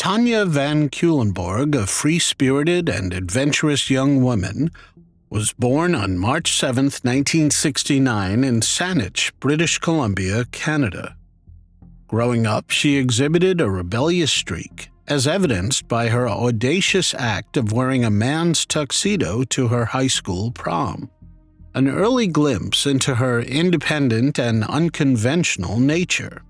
Tanya van Cuylenborg, a free-spirited and adventurous young woman, was born on March 7, 1969 in Saanich, British Columbia, Canada. Growing up, she exhibited a rebellious streak, as evidenced by her audacious act of wearing a man's tuxedo to her high school prom. An early glimpse into her independent and unconventional nature.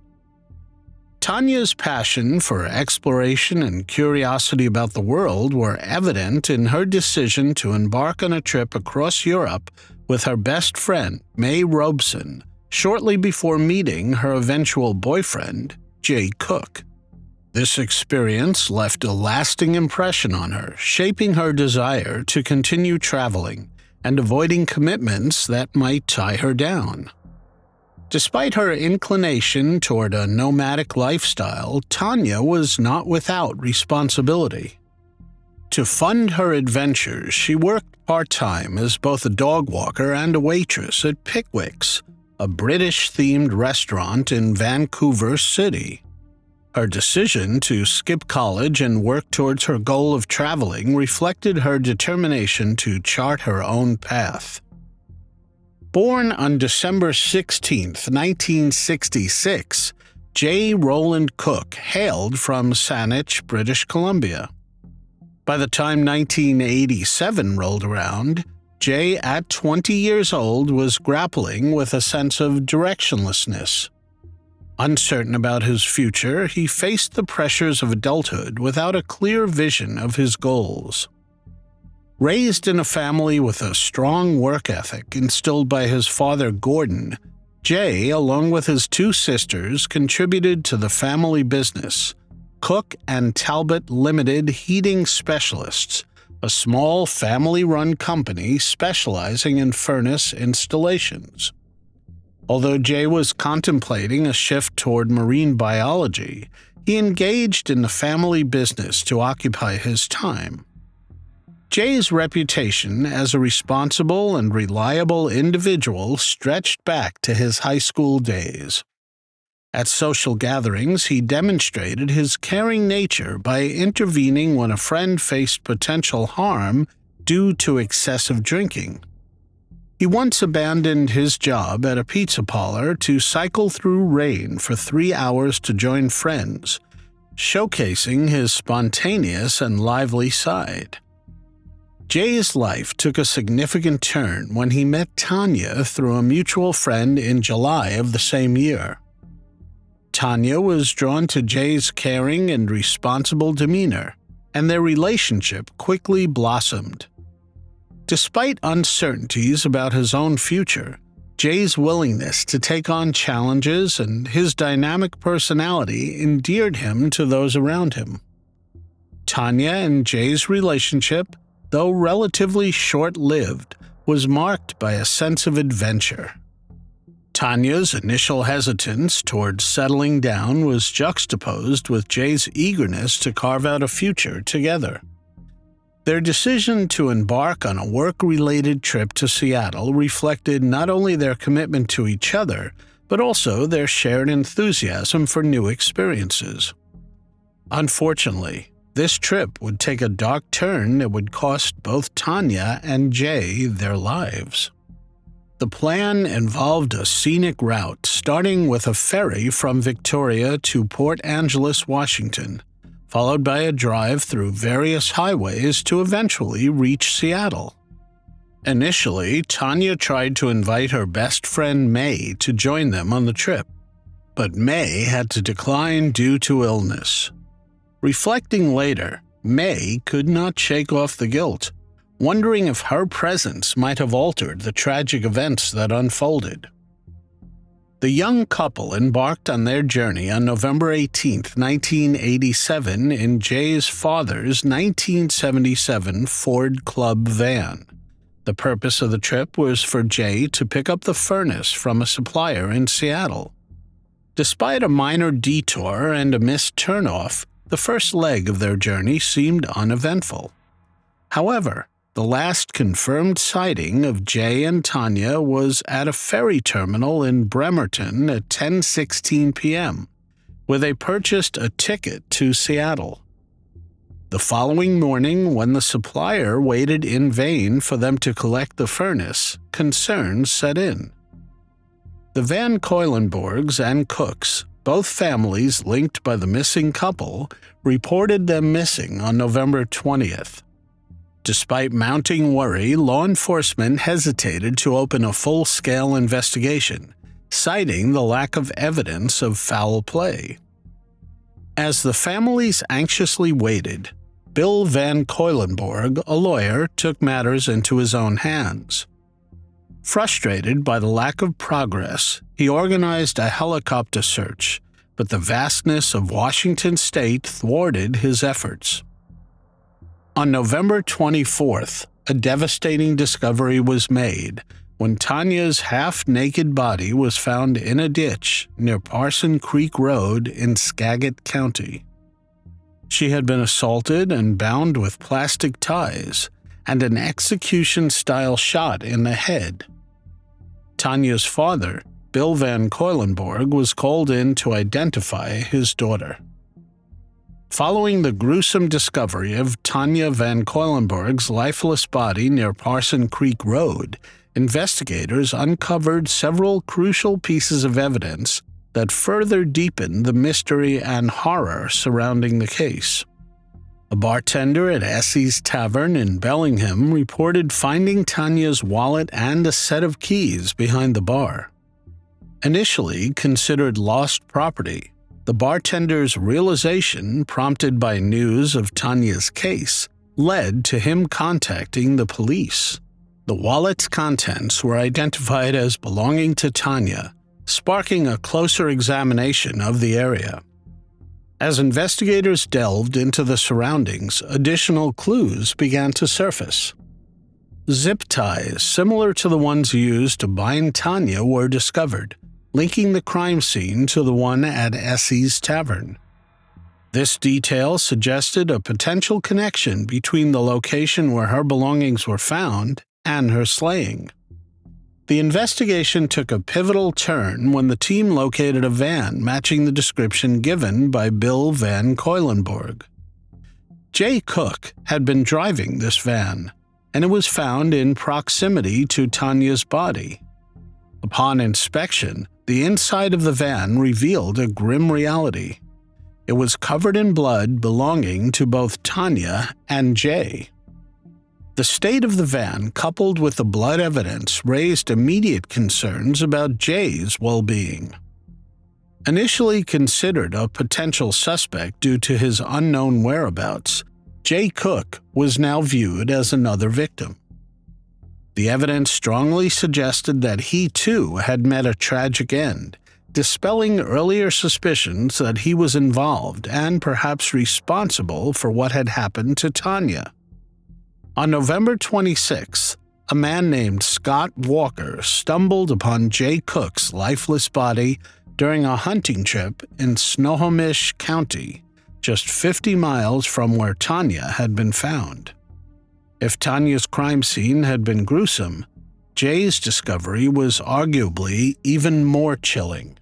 Tanya's passion for exploration and curiosity about the world were evident in her decision to embark on a trip across Europe with her best friend, May Robeson, shortly before meeting her eventual boyfriend, Jay Cook. This experience left a lasting impression on her, shaping her desire to continue traveling and avoiding commitments that might tie her down. Despite her inclination toward a nomadic lifestyle, Tanya was not without responsibility. To fund her adventures, she worked part-time as both a dog walker and a waitress at Pickwick's, a British-themed restaurant in Vancouver City. Her decision to skip college and work towards her goal of traveling reflected her determination to chart her own path. Born on December 16, 1966, J. Roland Cook hailed from Saanich, British Columbia. By the time 1987 rolled around, Jay, at 20 years old, was grappling with a sense of directionlessness. Uncertain about his future, he faced the pressures of adulthood without a clear vision of his goals. Raised in a family with a strong work ethic instilled by his father Gordon, Jay, along with his two sisters, contributed to the family business, Cook and Talbot Limited Heating Specialists, a small family-run company specializing in furnace installations. Although Jay was contemplating a shift toward marine biology, he engaged in the family business to occupy his time. Jay's reputation as a responsible and reliable individual stretched back to his high school days. At social gatherings, he demonstrated his caring nature by intervening when a friend faced potential harm due to excessive drinking. He once abandoned his job at a pizza parlor to cycle through rain for 3 hours to join friends, showcasing his spontaneous and lively side. Jay's life took a significant turn when he met Tanya through a mutual friend in July of the same year. Tanya was drawn to Jay's caring and responsible demeanor, and their relationship quickly blossomed. Despite uncertainties about his own future, Jay's willingness to take on challenges and his dynamic personality endeared him to those around him. Tanya and Jay's relationship, though relatively short-lived, was marked by a sense of adventure. Tanya's initial hesitance towards settling down was juxtaposed with Jay's eagerness to carve out a future together. Their decision to embark on a work-related trip to Seattle reflected not only their commitment to each other, but also their shared enthusiasm for new experiences. Unfortunately, this trip would take a dark turn that would cost both Tanya and Jay their lives. The plan involved a scenic route starting with a ferry from Victoria to Port Angeles, Washington, followed by a drive through various highways to eventually reach Seattle. Initially, Tanya tried to invite her best friend May to join them on the trip, but May had to decline due to illness. Reflecting later, May could not shake off the guilt, wondering if her presence might have altered the tragic events that unfolded. The young couple embarked on their journey on November 18, 1987, in Jay's father's 1977 Ford Club van. The purpose of the trip was for Jay to pick up the furnace from a supplier in Seattle. Despite a minor detour and a missed turnoff, the first leg of their journey seemed uneventful. However, the last confirmed sighting of Jay and Tanya was at a ferry terminal in Bremerton at 10:16 p.m., where they purchased a ticket to Seattle. The following morning, when the supplier waited in vain for them to collect the furnace, concerns set in. The Van Cuylenborgs and Cooks, both families linked by the missing couple, reported them missing on November 20th. Despite mounting worry, law enforcement hesitated to open a full-scale investigation, citing the lack of evidence of foul play. As the families anxiously waited, Bill Van Cuylenborg, a lawyer, took matters into his own hands. Frustrated by the lack of progress, he organized a helicopter search, but the vastness of Washington state thwarted his efforts. On November 24th, a devastating discovery was made when Tanya's half-naked body was found in a ditch near Parson Creek Road in Skagit County. She had been assaulted and bound with plastic ties and an execution-style shot in the head. Tanya's father, Bill Van Cuylenborg, was called in to identify his daughter. Following the gruesome discovery of Tanya Van Cuylenborg's lifeless body near Parson Creek Road, investigators uncovered several crucial pieces of evidence that further deepened the mystery and horror surrounding the case. A bartender at Essie's Tavern in Bellingham reported finding Tanya's wallet and a set of keys behind the bar. Initially considered lost property, the bartender's realization, prompted by news of Tanya's case, led to him contacting the police. The wallet's contents were identified as belonging to Tanya, sparking a closer examination of the area. As investigators delved into the surroundings, additional clues began to surface. Zip ties similar to the ones used to bind Tanya were discovered, linking the crime scene to the one at Essie's Tavern. This detail suggested a potential connection between the location where her belongings were found and her slaying. The investigation took a pivotal turn when the team located a van matching the description given by Bill Van Cuylenborg. Jay Cook had been driving this van, and it was found in proximity to Tanya's body. Upon inspection, the inside of the van revealed a grim reality. It was covered in blood belonging to both Tanya and Jay. The state of the van, coupled with the blood evidence, raised immediate concerns about Jay's well-being. Initially considered a potential suspect due to his unknown whereabouts, Jay Cook was now viewed as another victim. The evidence strongly suggested that he too had met a tragic end, dispelling earlier suspicions that he was involved and perhaps responsible for what had happened to Tanya. On November 26th, a man named Scott Walker stumbled upon Jay Cook's lifeless body during a hunting trip in Snohomish County, just 50 miles from where Tanya had been found. If Tanya's crime scene had been gruesome, Jay's discovery was arguably even more chilling.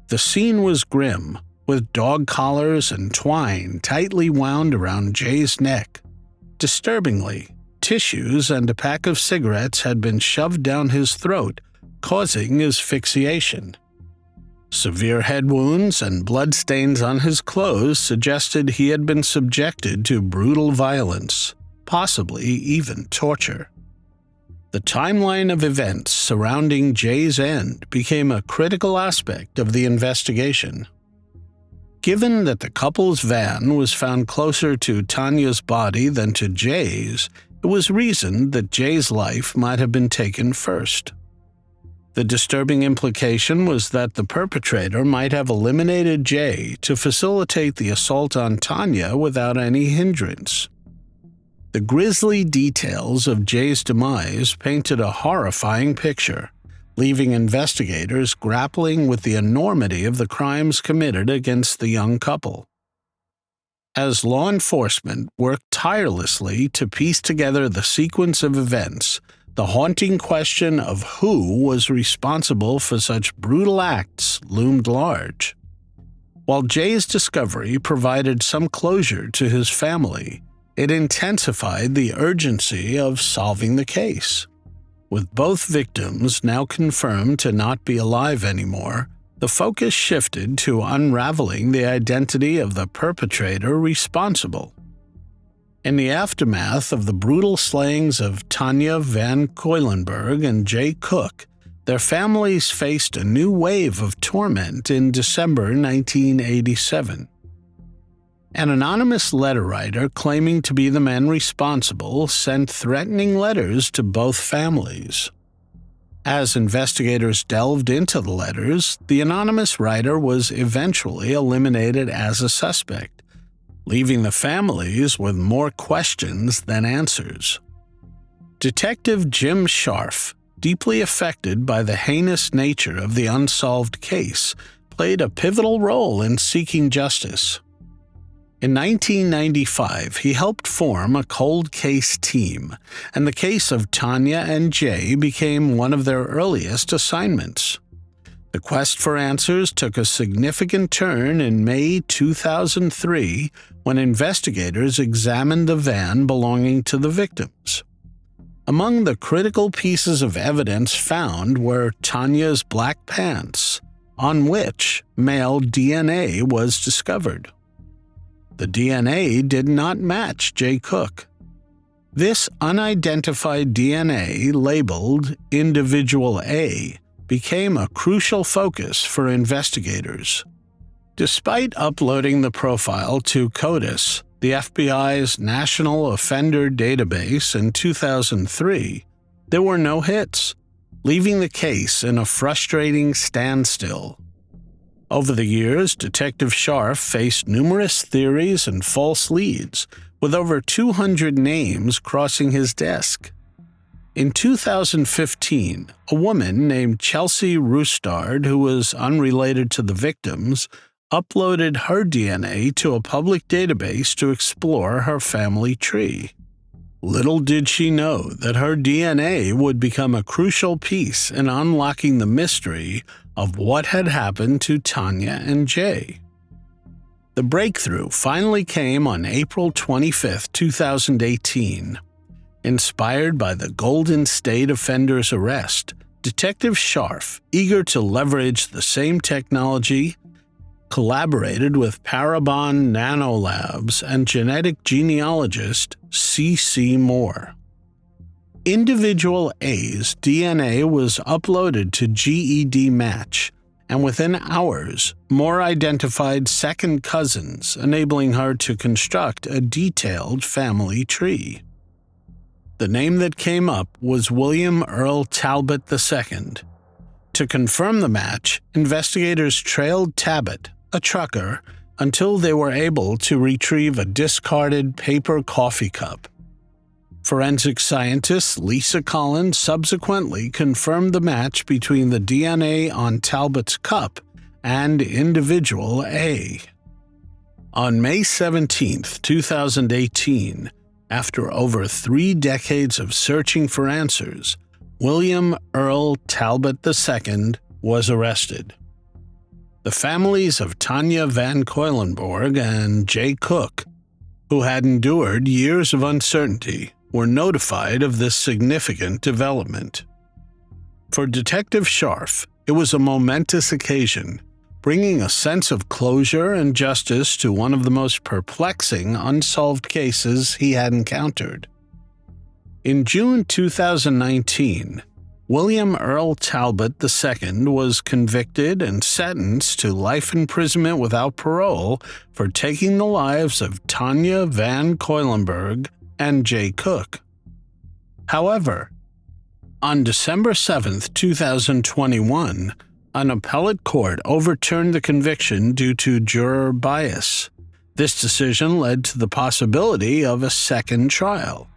The scene was grim, with dog collars and twine tightly wound around Jay's neck. Disturbingly, tissues and a pack of cigarettes had been shoved down his throat, causing asphyxiation. Severe head wounds and bloodstains on his clothes suggested he had been subjected to brutal violence, possibly even torture. The timeline of events surrounding Jay's end became a critical aspect of the investigation. Given that the couple's van was found closer to Tanya's body than to Jay's, it was reasoned that Jay's life might have been taken first. The disturbing implication was that the perpetrator might have eliminated Jay to facilitate the assault on Tanya without any hindrance. The grisly details of Jay's demise painted a horrifying picture, leaving investigators grappling with the enormity of the crimes committed against the young couple. As law enforcement worked tirelessly to piece together the sequence of events, the haunting question of who was responsible for such brutal acts loomed large. While Jay's discovery provided some closure to his family, it intensified the urgency of solving the case. With both victims now confirmed to not be alive anymore, the focus shifted to unraveling the identity of the perpetrator responsible. In the aftermath of the brutal slayings of Tanya van Cuylenborg and Jay Cook, their families faced a new wave of torment in December 1987. An anonymous letter writer claiming to be the men responsible sent threatening letters to both families. As investigators delved into the letters, the anonymous writer was eventually eliminated as a suspect, leaving the families with more questions than answers. Detective Jim Scharf, deeply affected by the heinous nature of the unsolved case, played a pivotal role in seeking justice. In 1995, he helped form a cold case team, and the case of Tanya and Jay became one of their earliest assignments. The quest for answers took a significant turn in May 2003 when investigators examined the van belonging to the victims. Among the critical pieces of evidence found were Tanya's black pants, on which male DNA was discovered. The DNA did not match Jay Cook. This unidentified DNA, labeled Individual A, became a crucial focus for investigators. Despite uploading the profile to CODIS, the FBI's National Offender Database, in 2003, there were no hits, leaving the case in a frustrating standstill. Over the years, Detective Scharf faced numerous theories and false leads, with over 200 names crossing his desk. In 2015, a woman named Chelsea Rustard, who was unrelated to the victims, uploaded her DNA to a public database to explore her family tree. Little did she know that her DNA would become a crucial piece in unlocking the mystery of what had happened to Tanya and Jay. The breakthrough finally came on April 25, 2018. Inspired by the Golden State offender's arrest, Detective Scharf, eager to leverage the same technology, collaborated with Parabon Nanolabs and genetic genealogist C.C. Moore. Individual A's DNA was uploaded to GED Match, and within hours, Moore identified second cousins, enabling her to construct a detailed family tree. The name that came up was William Earl Talbot II. To confirm the match, investigators trailed Talbot, a trucker, until they were able to retrieve a discarded paper coffee cup. Forensic scientist Lisa Collins subsequently confirmed the match between the DNA on Talbot's cup and individual A. On May 17, 2018, after over 3 decades of searching for answers, William Earl Talbot II was arrested. The families of Tanya van Cuylenborg and Jay Cook, who had endured years of uncertainty, were notified of this significant development. For Detective Scharf, it was a momentous occasion, bringing a sense of closure and justice to one of the most perplexing unsolved cases he had encountered. In June 2019, William Earl Talbot II was convicted and sentenced to life imprisonment without parole for taking the lives of Tanya van Cuylenborg and Jay Cook. However, on December 7, 2021, an appellate court overturned the conviction due to juror bias. This decision led to the possibility of a second trial.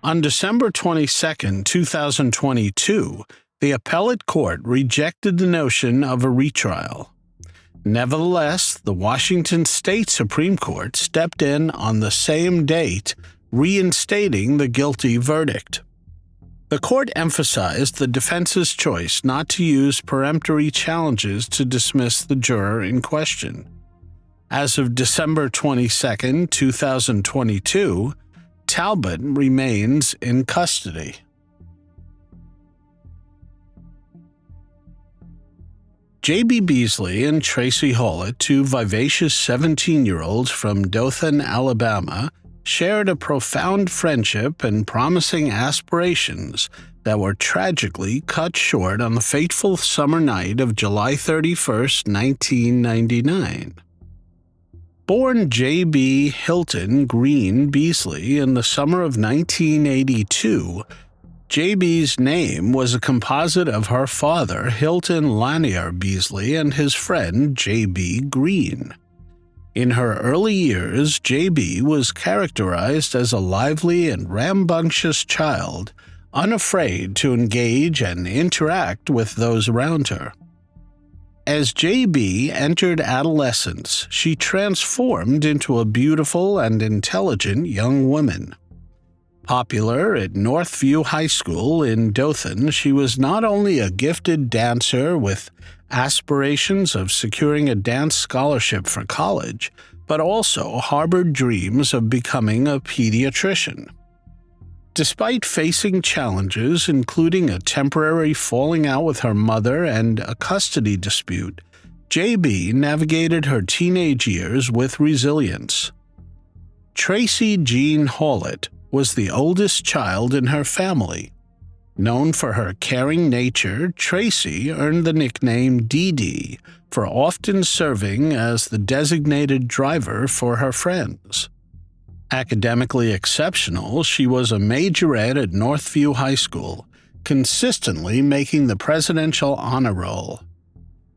On December 22, 2022, the appellate court rejected the notion of a retrial. Nevertheless, the Washington State Supreme Court stepped in on the same date, reinstating the guilty verdict. The court emphasized the defense's choice not to use peremptory challenges to dismiss the juror in question. As of December 22, 2022, Talbot remains in custody. J.B. Beasley and Tracie Hawlett, two vivacious 17-year-olds from Dothan, Alabama, shared a profound friendship and promising aspirations that were tragically cut short on the fateful summer night of July 31, 1999. Born J.B. Hilton Green Beasley in the summer of 1982, J.B.'s name was a composite of her father, Hilton Lanier Beasley, and his friend, J.B. Green. In her early years, J.B. was characterized as a lively and rambunctious child, unafraid to engage and interact with those around her. As J.B. entered adolescence, she transformed into a beautiful and intelligent young woman. Popular at Northview High School in Dothan, she was not only a gifted dancer with aspirations of securing a dance scholarship for college, but also harbored dreams of becoming a pediatrician. Despite facing challenges, including a temporary falling out with her mother and a custody dispute, J.B. navigated her teenage years with resilience. Tracie Jean Hawlett was the oldest child in her family. Known for her caring nature, Tracie earned the nickname Dee Dee for often serving as the designated driver for her friends. Academically exceptional, she was a majorette at Northview High School, consistently making the presidential honor roll.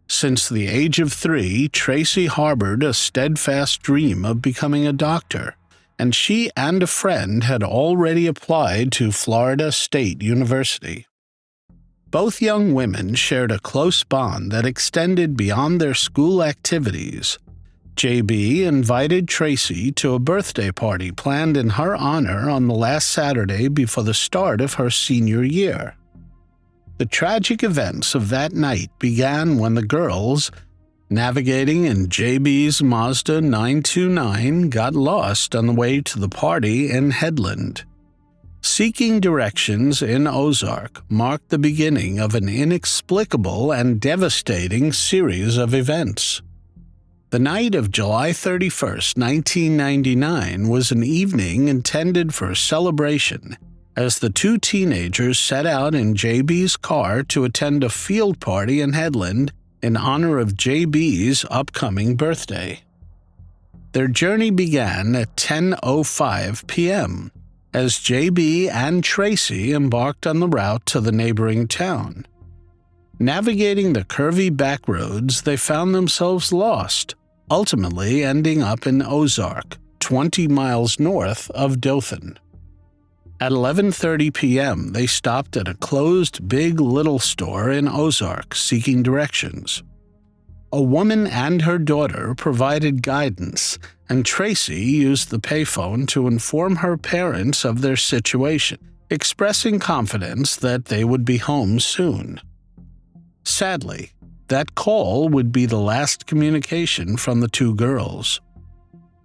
Since the age of 3, Tracie harbored a steadfast dream of becoming a doctor, and she and a friend had already applied to Florida State University. Both young women shared a close bond that extended beyond their school activities. J.B. invited Tracie to a birthday party planned in her honor on the last Saturday before the start of her senior year. The tragic events of that night began when the girls, navigating in J.B.'s Mazda 929, got lost on the way to the party in Headland. Seeking directions in Ozark marked the beginning of an inexplicable and devastating series of events. The night of July 31, 1999, was an evening intended for a celebration as the two teenagers set out in J.B.'s car to attend a field party in Headland in honor of J.B.'s upcoming birthday. Their journey began at 10:05 p.m. as J.B. and Tracie embarked on the route to the neighboring town. Navigating the curvy back roads, they found themselves lost, ultimately ending up in Ozark, 20 miles north of Dothan. At 11:30 p.m., they stopped at a closed Big Little store in Ozark seeking directions. A woman and her daughter provided guidance, and Tracie used the payphone to inform her parents of their situation, expressing confidence that they would be home soon. Sadly, that call would be the last communication from the two girls.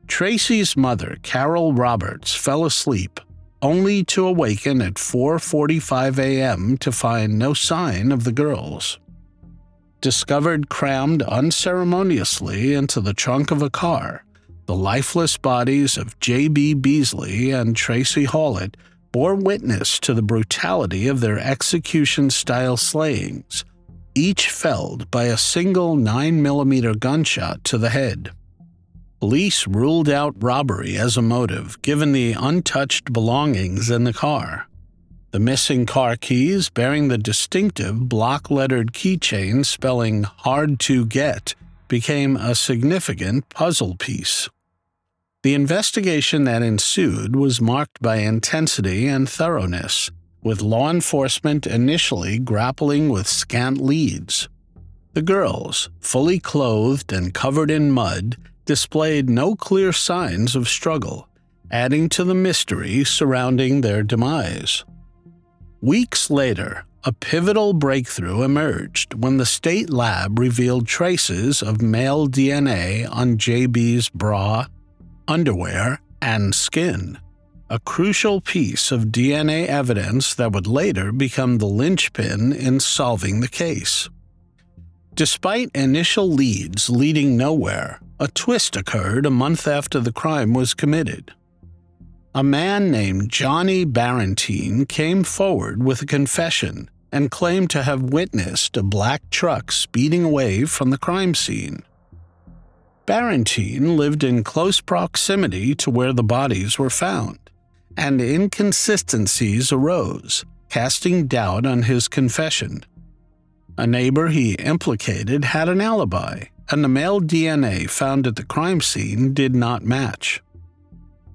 Tracie's mother, Carol Roberts, fell asleep, only to awaken at 4:45 a.m. to find no sign of the girls. Discovered crammed unceremoniously into the trunk of a car, the lifeless bodies of J.B. Beasley and Tracie Hawlett bore witness to the brutality of their execution-style slayings, each felled by a single 9mm gunshot to the head. Police ruled out robbery as a motive, given the untouched belongings in the car. The missing car keys, bearing the distinctive block-lettered keychain spelling "Hard to Get," became a significant puzzle piece. The investigation that ensued was marked by intensity and thoroughness, with law enforcement initially grappling with scant leads. The girls, fully clothed and covered in mud, displayed no clear signs of struggle, adding to the mystery surrounding their demise. Weeks later, a pivotal breakthrough emerged when the state lab revealed traces of male DNA on JB's bra, underwear, and skin, a crucial piece of DNA evidence that would later become the linchpin in solving the case. Despite initial leads leading nowhere, a twist occurred a month after the crime was committed. A man named Johnny Barentine came forward with a confession and claimed to have witnessed a black truck speeding away from the crime scene. Barentine lived in close proximity to where the bodies were found, and inconsistencies arose, casting doubt on his confession. A neighbor he implicated had an alibi, and the male DNA found at the crime scene did not match.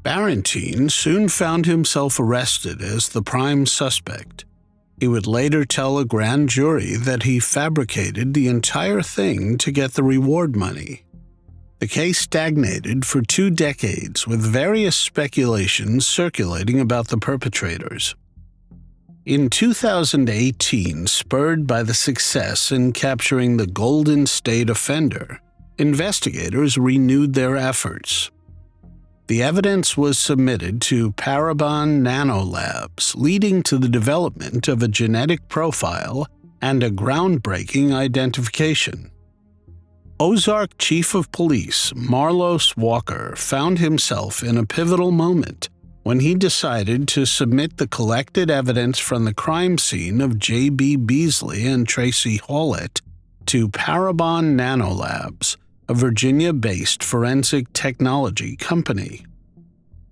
Barentine soon found himself arrested as the prime suspect. He would later tell a grand jury that he fabricated the entire thing to get the reward money. The case stagnated for 2 decades, with various speculations circulating about the perpetrators. In 2018, spurred by the success in capturing the Golden State offender, investigators renewed their efforts. The evidence was submitted to Parabon Nanolabs, leading to the development of a genetic profile and a groundbreaking identification. Ozark Chief of Police Marlos Walker found himself in a pivotal moment when he decided to submit the collected evidence from the crime scene of J.B. Beasley and Tracie Hawlett to Parabon Nanolabs, a Virginia-based forensic technology company.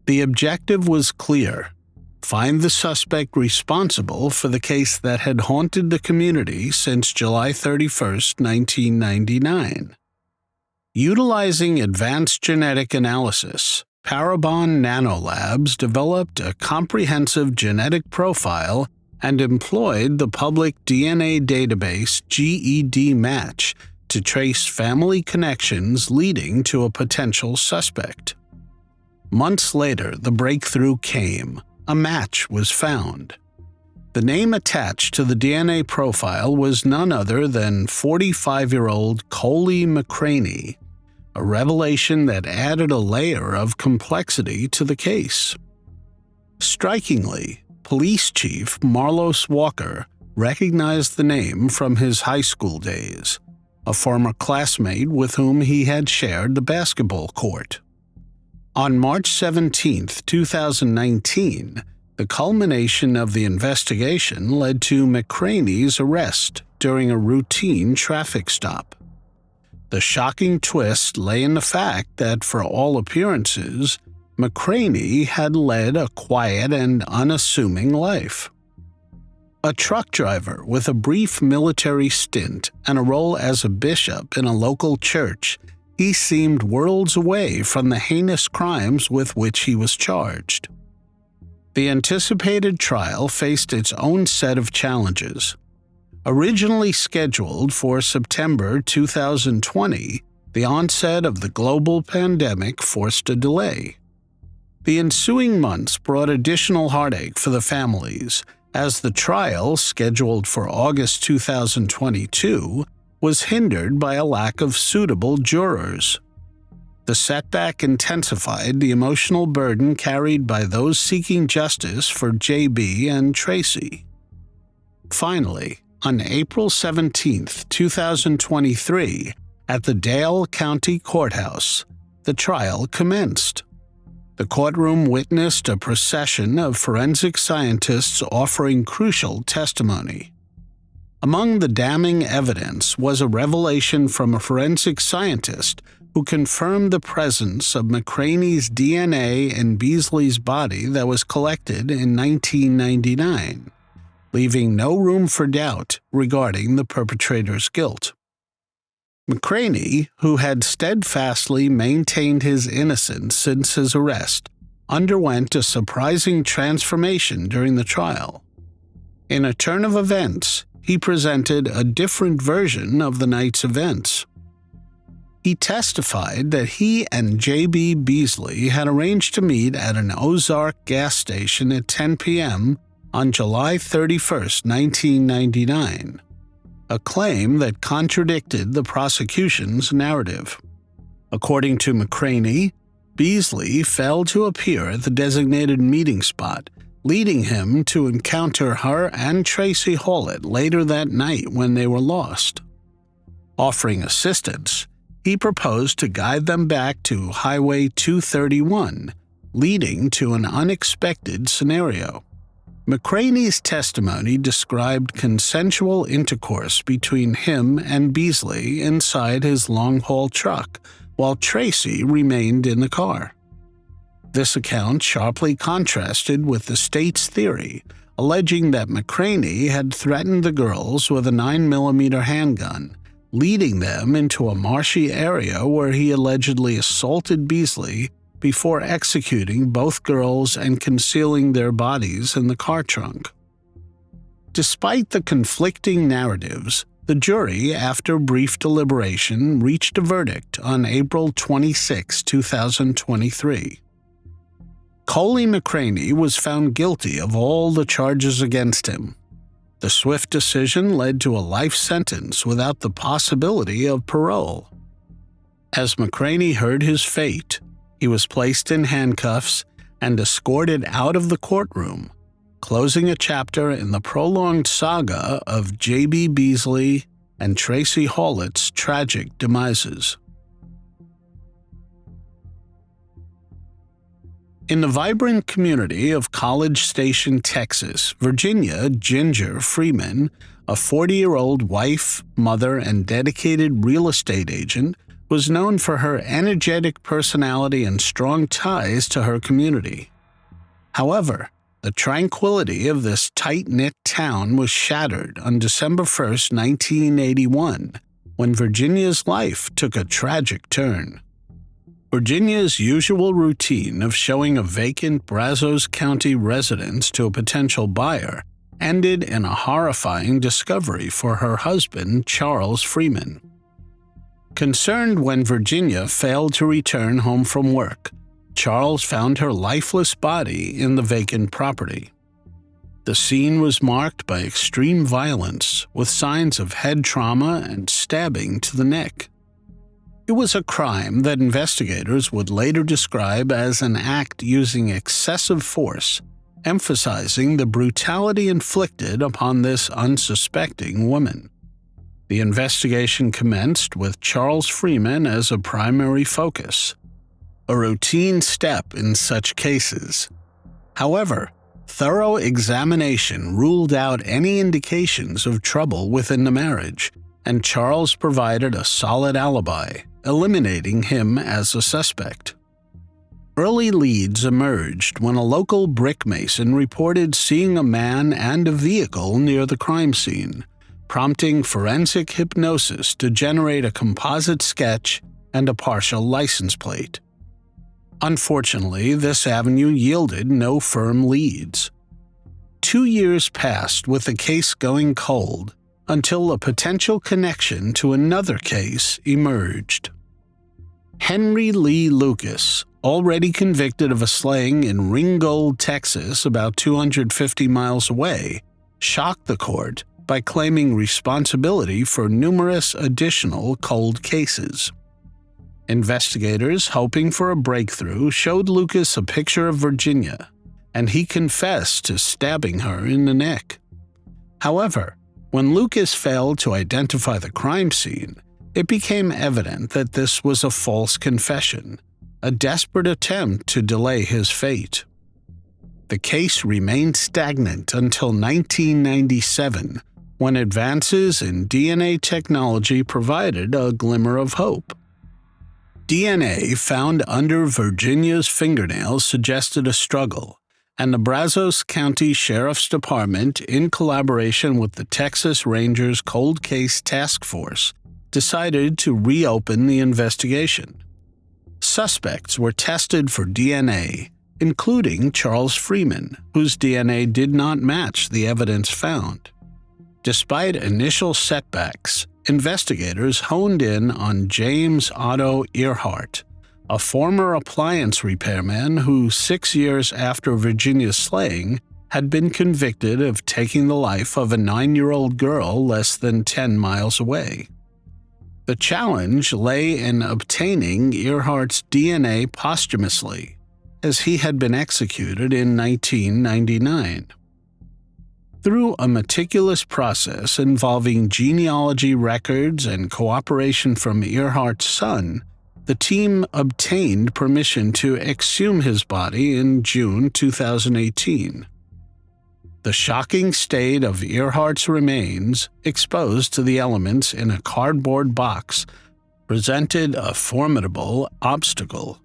The objective was clear: find the suspect responsible for the case that had haunted the community since July 31, 1999. Utilizing advanced genetic analysis, Parabon Nanolabs developed a comprehensive genetic profile and employed the public DNA database GED Match to trace family connections leading to a potential suspect. Months later, the breakthrough came. A match was found. The name attached to the DNA profile was none other than 45-year-old Coley McCraney, a revelation that added a layer of complexity to the case. Strikingly, Police Chief Marlos Walker recognized the name from his high school days, a former classmate with whom he had shared the basketball court. On March 17, 2019, the culmination of the investigation led to McCraney's arrest during a routine traffic stop. The shocking twist lay in the fact that, for all appearances, McCraney had led a quiet and unassuming life. A truck driver with a brief military stint and a role as a bishop in a local church, he seemed worlds away from the heinous crimes with which he was charged. The anticipated trial faced its own set of challenges. Originally scheduled for September 2020, the onset of the global pandemic forced a delay. The ensuing months brought additional heartache for the families, as the trial, scheduled for August 2022, was hindered by a lack of suitable jurors. The setback intensified the emotional burden carried by those seeking justice for JB and Tracie. Finally, on April 17, 2023, at the Dale County Courthouse, the trial commenced. The courtroom witnessed a procession of forensic scientists offering crucial testimony. Among the damning evidence was a revelation from a forensic scientist who confirmed the presence of McCraney's DNA in Beasley's body that was collected in 1999, leaving no room for doubt regarding the perpetrator's guilt. McCraney, who had steadfastly maintained his innocence since his arrest, underwent a surprising transformation during the trial. In a turn of events, he presented a different version of the night's events. He testified that he and J.B. Beasley had arranged to meet at an Ozark gas station at 10 p.m. on July 31, 1999, a claim that contradicted the prosecution's narrative. According to McCraney, Beasley failed to appear at the designated meeting spot, leading him to encounter her and Tracie Hawlett later that night when they were lost. Offering assistance, he proposed to guide them back to Highway 231, leading to an unexpected scenario. McCraney's testimony described consensual intercourse between him and Beasley inside his long-haul truck, while Tracie remained in the car. This account sharply contrasted with the state's theory, alleging that McCraney had threatened the girls with a 9mm handgun, leading them into a marshy area where he allegedly assaulted Beasley before executing both girls and concealing their bodies in the car trunk. Despite the conflicting narratives, the jury, after brief deliberation, reached a verdict on April 26, 2023. Coley McCraney was found guilty of all the charges against him. The swift decision led to a life sentence without the possibility of parole. As McCraney heard his fate, he was placed in handcuffs and escorted out of the courtroom, closing a chapter in the prolonged saga of J.B. Beasley and Tracie Hawlett's tragic demises. In the vibrant community of College Station, Texas, Virginia Ginger Freeman, a 40-year-old wife, mother, and dedicated real estate agent, was known for her energetic personality and strong ties to her community. However, the tranquility of this tight-knit town was shattered on December 1, 1981, when Virginia's life took a tragic turn. Virginia's usual routine of showing a vacant Brazos County residence to a potential buyer ended in a horrifying discovery for her husband, Charles Freeman. Concerned when Virginia failed to return home from work, Charles found her lifeless body in the vacant property. The scene was marked by extreme violence, with signs of head trauma and stabbing to the neck. It was a crime that investigators would later describe as an act using excessive force, emphasizing the brutality inflicted upon this unsuspecting woman. The investigation commenced with Charles Freeman as a primary focus, a routine step in such cases. However, thorough examination ruled out any indications of trouble within the marriage, and Charles provided a solid alibi, eliminating him as a suspect. Early leads emerged when a local brick mason reported seeing a man and a vehicle near the crime scene, prompting forensic hypnosis to generate a composite sketch and a partial license plate. Unfortunately, this avenue yielded no firm leads. 2 years passed with the case going cold until a potential connection to another case emerged. Henry Lee Lucas, already convicted of a slaying in Ringgold, Texas, about 250 miles away, shocked the court by claiming responsibility for numerous additional cold cases. Investigators, hoping for a breakthrough, showed Lucas a picture of Virginia, and he confessed to stabbing her in the neck. However, when Lucas failed to identify the crime scene, it became evident that this was a false confession, a desperate attempt to delay his fate. The case remained stagnant until 1997, when advances in DNA technology provided a glimmer of hope. DNA found under Virginia's fingernails suggested a struggle, and the Brazos County Sheriff's Department, in collaboration with the Texas Rangers Cold Case Task Force, decided to reopen the investigation. Suspects were tested for DNA, including Charles Freeman, whose DNA did not match the evidence found. Despite initial setbacks, investigators honed in on James Otto Earhart, a former appliance repairman who 6 years after Virginia's slaying had been convicted of taking the life of a 9-year-old girl less than 10 miles away. The challenge lay in obtaining Earhart's DNA posthumously, as he had been executed in 1999. Through a meticulous process involving genealogy records and cooperation from Earhart's son, the team obtained permission to exhume his body in June 2018. The shocking state of Earhart's remains, exposed to the elements in a cardboard box, presented a formidable obstacle.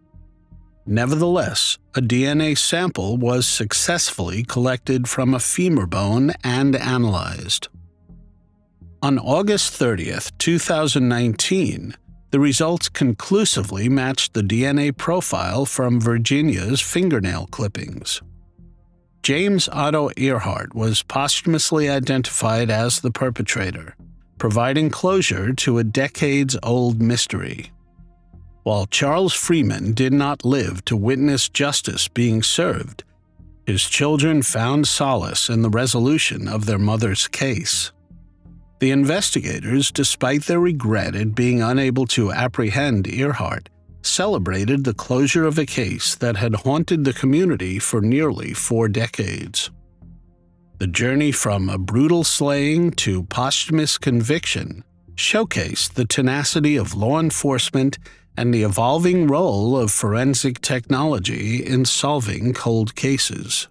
Nevertheless, a DNA sample was successfully collected from a femur bone and analyzed. On August 30, 2019, the results conclusively matched the DNA profile from Virginia's fingernail clippings. James Otto Earhart was posthumously identified as the perpetrator, providing closure to a decades-old mystery. While Charles Freeman did not live to witness justice being served, his children found solace in the resolution of their mother's case. The investigators, despite their regret at being unable to apprehend Earhart, celebrated the closure of a case that had haunted the community for nearly 4 decades. The journey from a brutal slaying to posthumous conviction showcased the tenacity of law enforcement and the evolving role of forensic technology in solving cold cases.